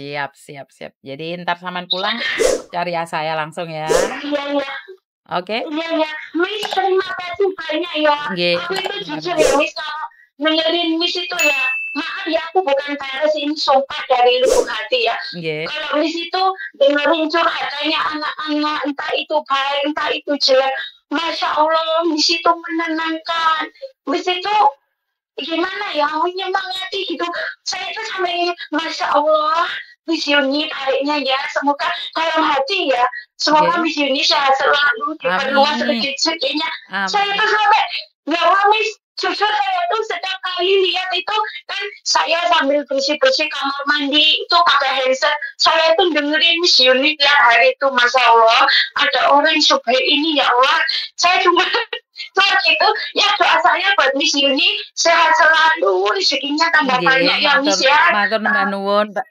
Siap siap siap. Jadi entar sampean pulang cari saya langsung ya. Iya iya. Oke? Iya ya, Miss terima kasih banyak ya. Nggih, Aku itu jujur sama-sama. ya Miss kalau dengerin Miss itu ya, maaf ya aku bukan peres ini sumpah dari lubuk hati ya. Nggih. Kalau Miss itu dengerin curhatannya anak-anak, entah itu baik, entah itu jelek, Masya Allah, Miss itu menenangkan. Miss itu gimana ya, menyemangati gitu. Saya itu sampai, Masya Allah, Miss Yuni baiknya ya, semoga dalam hati ya, semoga Nggih. Miss Yuni sehat selalu, diperluas Amin. rezekinya. Saya Amin. itu sampai, ya Allah Miss, jujur saya itu setiap kali lihat itu, kan saya sambil bersih-bersih kamar mandi, itu pakai handset, saya itu dengerin Miss Yuni tiap hari itu, Masya Allah, ada orang yang sebaik ini ya Allah. Saya cuma saat itu ya doa saya buat Miss Yuni sehat selalu, rezekinya tambah Nggih, banyak ya Miss ya. matur nembah nuwun, Mbak.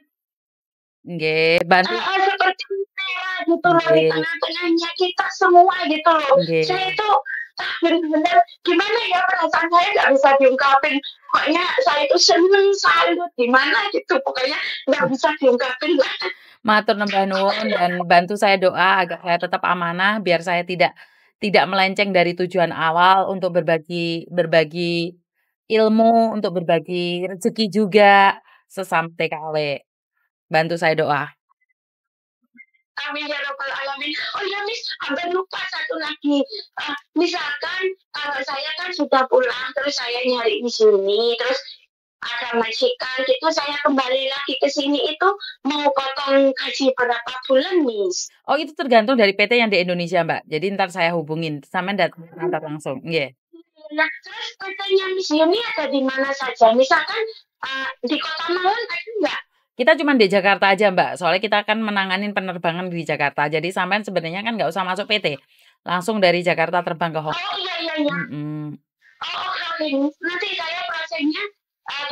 Nggih, bantu Seperti itu ya gitu loh di nggih, tengah-tengahnya kita semua gitu loh. Saya nggih. itu benar-benar gimana ya perasaan saya nggak bisa diungkapin. Pokoknya saya itu seneng salut gimana gitu. Pokoknya nggak bisa diungkapin lah. Matur nembah nuwun dan bantu saya doa agar saya tetap amanah biar saya tidak melenceng dari tujuan awal untuk berbagi ilmu, untuk berbagi rezeki juga sesampai kale. Bantu saya doa. Amin ya robbal alamin. Oh ya Miss, hampir lupa satu lagi. Misalkan kalau saya kan sudah pulang, terus saya nyari di sini, terus ada majikan gitu, saya kembali lagi ke sini itu mau potong gaji berapa bulan, Miss? Oh, itu tergantung dari PT yang di Indonesia, Mbak. Jadi ntar saya hubungin, sampean antar langsung. Nggih. Nah, terus katanya Miss Yuni ada di mana saja? Misalkan di Kota Malang ada nggak? Kita cuma di Jakarta aja, Mbak. Soalnya kita akan menanganin penerbangan di Jakarta. Jadi sampean sebenarnya kan nggak usah masuk PT. Langsung dari Jakarta terbang ke Hong Oh Kong. iya iya iya. Mhm. Oh oke. Nanti saya prosesnya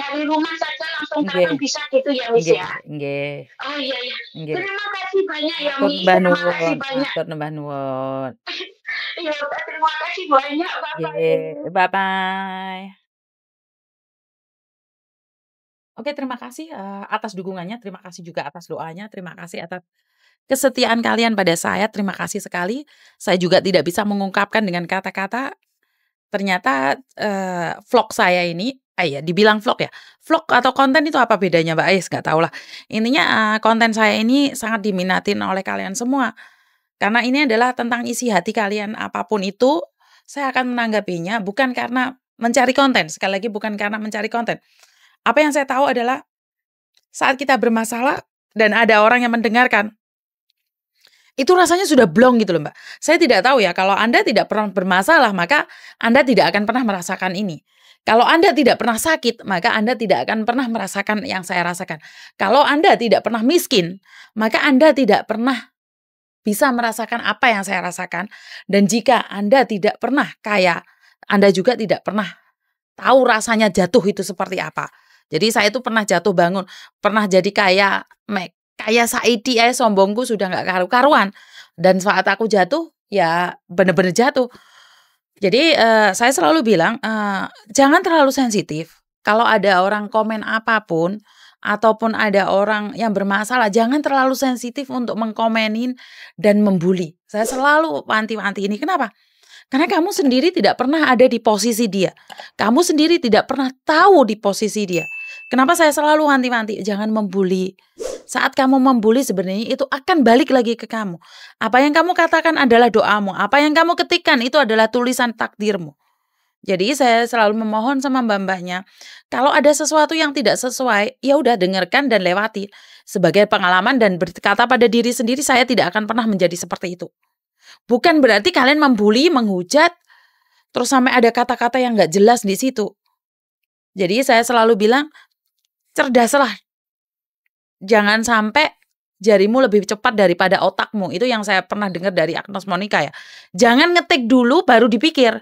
dari rumah saja langsung Nggih. terbang bisa gitu ya Miss Nggih, ya? nggih. Oh iya iya. Nggih. Terima kasih banyak ya Matur Miss. nembah Terima kasih nuwun, banyak. matur nembah nuwun. Iya, terima kasih banyak Bapak Nggih, Ibu. bye-bye. Oke, terima kasih, atas dukungannya, terima kasih juga atas doanya, terima kasih atas kesetiaan kalian pada saya, terima kasih sekali. Saya juga tidak bisa mengungkapkan dengan kata-kata, ternyata, vlog saya ini ya dibilang vlog ya, vlog atau konten itu apa bedanya, Mbak? Nggak tahulah. Intinya, konten saya ini sangat diminatin oleh kalian semua. Karena ini adalah tentang isi hati kalian, apapun itu, saya akan menanggapinya bukan karena mencari konten, sekali lagi bukan karena mencari konten. Apa yang saya tahu adalah saat kita bermasalah dan ada orang yang mendengarkan, itu rasanya sudah blong gitu loh, Mbak. Saya tidak tahu ya, kalau Anda tidak pernah bermasalah, maka Anda tidak akan pernah merasakan ini. Kalau Anda tidak pernah sakit, maka Anda tidak akan pernah merasakan yang saya rasakan. Kalau Anda tidak pernah miskin, maka Anda tidak pernah bisa merasakan apa yang saya rasakan. Dan jika Anda tidak pernah kaya, Anda juga tidak pernah tahu rasanya jatuh itu seperti apa. Jadi saya itu pernah jatuh bangun, pernah jadi kaya Saidi sombongku sudah nggak karu-karuan. Dan saat aku jatuh, ya bener-bener jatuh. Jadi saya selalu bilang, jangan terlalu sensitif. Kalau ada orang komen apapun, ataupun ada orang yang bermasalah, jangan terlalu sensitif untuk mengkomenin dan membuli. Saya selalu wanti-wanti ini. Kenapa? Karena kamu sendiri tidak pernah ada di posisi dia. Kamu sendiri tidak pernah tahu di posisi dia. Kenapa saya selalu wanti-wanti? Jangan membuli. Saat kamu membuli sebenarnya itu akan balik lagi ke kamu. Apa yang kamu katakan adalah doamu. Apa yang kamu ketikkan itu adalah tulisan takdirmu. Jadi saya selalu memohon sama mbak-mbaknya, kalau ada sesuatu yang tidak sesuai, ya udah dengarkan dan lewati. Sebagai pengalaman dan berkata pada diri sendiri, saya tidak akan pernah menjadi seperti itu. Bukan berarti kalian membuli, menghujat, terus sampai ada kata-kata yang nggak jelas di situ. Jadi saya selalu bilang, cerdaslah. Jangan sampai jarimu lebih cepat daripada otakmu. Itu yang saya pernah dengar dari Agnes Monica ya. Jangan ngetik dulu baru dipikir.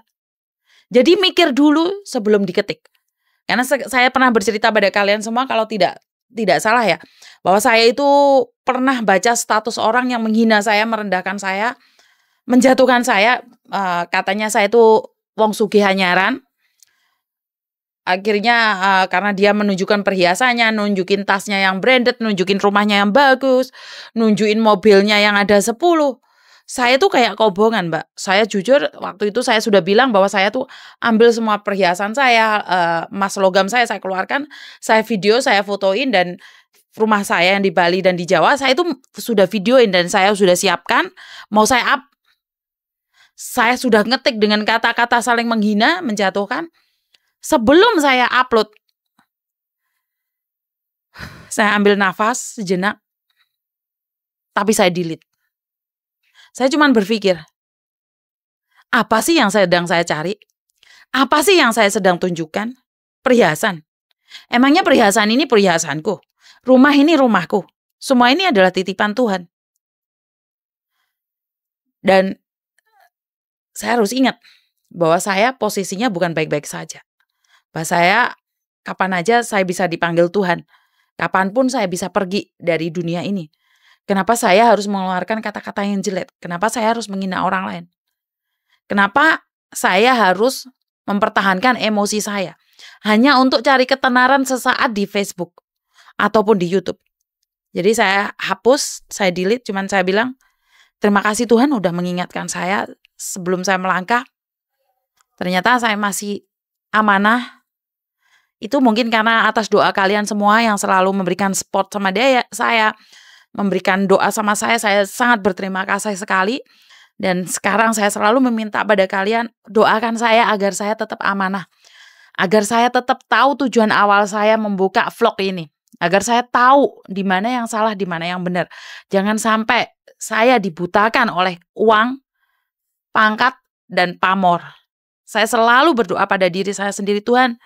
Jadi mikir dulu sebelum diketik. Karena saya pernah bercerita pada kalian semua kalau tidak salah ya, bahwa saya itu pernah baca status orang yang menghina saya, merendahkan saya, menjatuhkan saya, katanya saya itu wong sugih anyaran. akhirnya, karena dia menunjukkan perhiasannya, nunjukin tasnya yang branded, nunjukin rumahnya yang bagus, nunjukin mobilnya yang ada 10. Saya tuh kayak kobongan, Mbak. Saya jujur waktu itu saya sudah bilang bahwa saya tuh ambil semua perhiasan saya, emas logam saya keluarkan, saya video, saya fotoin, dan rumah saya yang di Bali dan di Jawa, saya itu sudah videoin dan saya sudah siapkan, mau saya up. Saya sudah ngetik dengan kata-kata saling menghina, menjatuhkan. Sebelum saya upload, saya ambil nafas sejenak, tapi saya delete. Saya cuma berpikir, apa sih yang sedang saya cari? Apa sih yang saya sedang tunjukkan? Perhiasan. Emangnya perhiasan ini perhiasanku? Rumah ini rumahku. Semua ini adalah titipan Tuhan. Dan saya harus ingat bahwa saya posisinya bukan baik-baik saja. Bahwa saya kapan aja saya bisa dipanggil Tuhan. Kapanpun saya bisa pergi dari dunia ini. Kenapa saya harus mengeluarkan kata-kata yang jelek? Kenapa saya harus menghina orang lain? Kenapa saya harus mempertahankan emosi saya hanya untuk cari ketenaran sesaat di Facebook ataupun di YouTube? Jadi saya hapus, saya delete, cuman saya bilang, terima kasih Tuhan udah mengingatkan saya sebelum saya melangkah. Ternyata saya masih amanah. Itu mungkin karena atas doa kalian semua yang selalu memberikan support sama saya, memberikan doa sama saya sangat berterima kasih sekali. Dan sekarang saya selalu meminta pada kalian, doakan saya agar saya tetap amanah. Agar saya tetap tahu tujuan awal saya membuka vlog ini. Agar saya tahu di mana yang salah, di mana yang benar. Jangan sampai saya dibutakan oleh uang, pangkat, dan pamor. Saya selalu berdoa pada diri saya sendiri, Tuhan,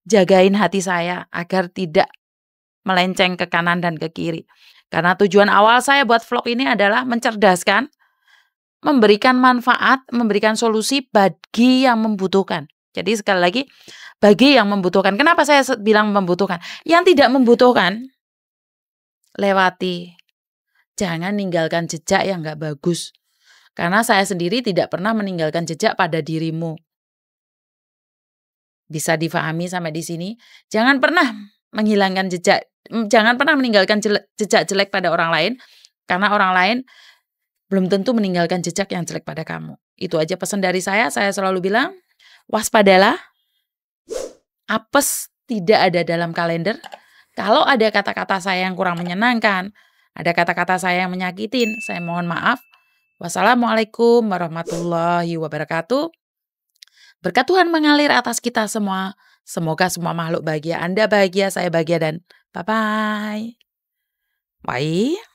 jagain hati saya agar tidak melenceng ke kanan dan ke kiri. Karena tujuan awal saya buat vlog ini adalah mencerdaskan, memberikan manfaat, memberikan solusi bagi yang membutuhkan. Jadi sekali lagi, bagi yang membutuhkan. Kenapa saya bilang membutuhkan? Yang tidak membutuhkan, lewati. Jangan ninggalkan jejak yang gak bagus. Karena saya sendiri tidak pernah meninggalkan jejak pada dirimu. Bisa difahami sampai di sini? Jangan pernah menghilangkan jejak, jangan pernah meninggalkan jejak jelek pada orang lain, karena orang lain belum tentu meninggalkan jejak yang jelek pada kamu. Itu aja pesan dari saya selalu bilang, waspadalah, apes tidak ada dalam kalender. Kalau ada kata-kata saya yang kurang menyenangkan, ada kata-kata saya yang menyakitin, saya mohon maaf. Wassalamualaikum warahmatullahi wabarakatuh. Berkat Tuhan mengalir atas kita semua. Semoga semua makhluk bahagia. Anda bahagia, saya bahagia, dan bye-bye. Bye.